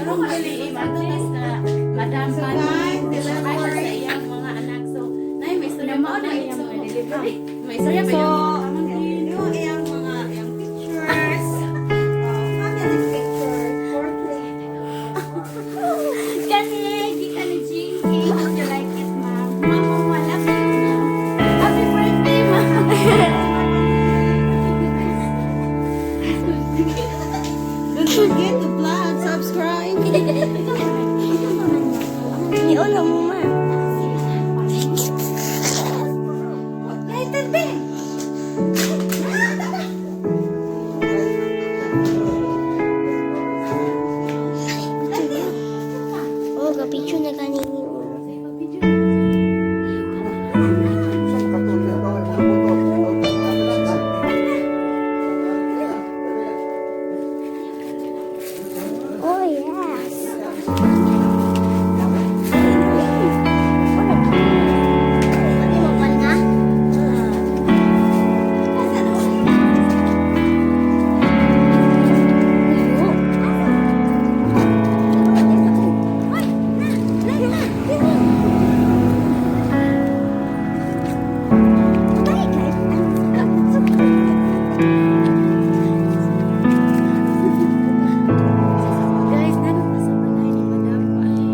Karong gali imatis na Madam Pani deliver sa iyang mga anak. So, nay may istorya mo na iyang mga delivery. May istorya pa Yung iyang mga iyang pictures, family picture, portrait. Kasi, di ka ni Jinky. Hope you like it, ma'am. Ma'am, I love you, ma'am. Happy birthday, ma'am. Don't forget to vlog, subscribe. Iulo mo, ma'am. Later, Ben. Oh, kapicture na kanini. Oh, yes. Pati mo pa na? Guys, nanon ka sa balay ni Madam Pani.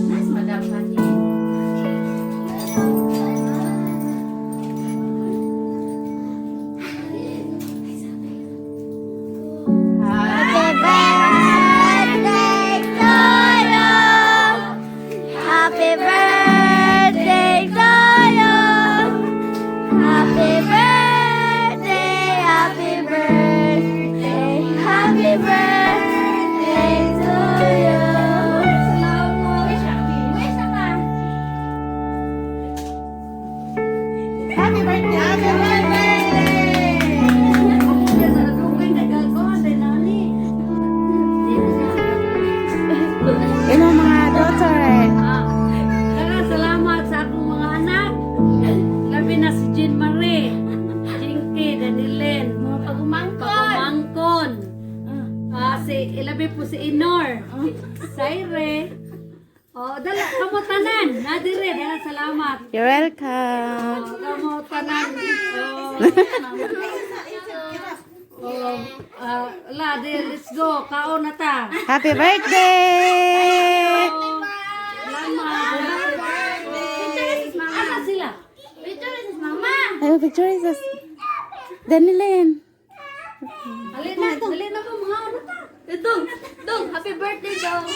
Nice, Madam Pani. Happy birthday to you. Happy birthday to you. Happy birthday, happy birthday, happy birthday to you. Happy birthday! Happy birthday. Ino mga daughter. Salamat sa akong mga anak. Labi na si Jean Marie, Jinky, Danilin, Mga Pagumangkon. Ilabi po si Inor, Saire. Dala, kamutanan. Nadire, dala salamat. You're welcome. Kamutanan. Let's go. Kaon na ta. Happy birthday! Salamat. Asa sila? Hello, picture is us. Danilin. Dali na mo mga ano ta. Dong, happy birthday dong.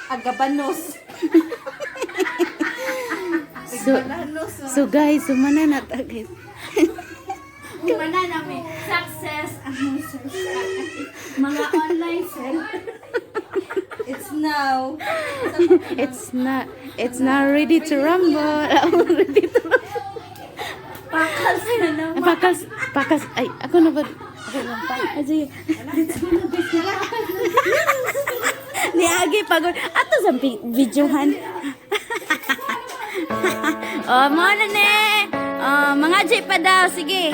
Agabanos. So guys, sumana na ta guys. Kumana namin. Success. Mga online sell. It's not ready to rumble. Ready to rumble. Pakas na naman. Pakas. Ay, ako na ba? Ay, sige. Niagi pagod. Ato sa videohan. Mo na ne. Mga jeep pa daw. Sige.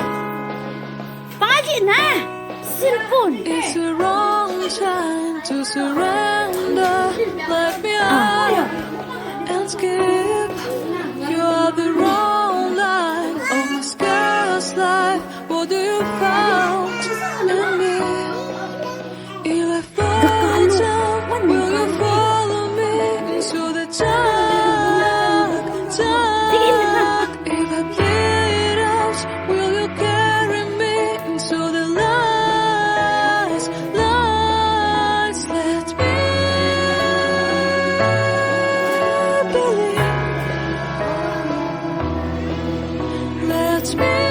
Pangaji na. Cellphone. It's the wrong time to surrender. Let me out and skip. You're the wrong line. Oh, my scarce life. What do you count in me? If I fall me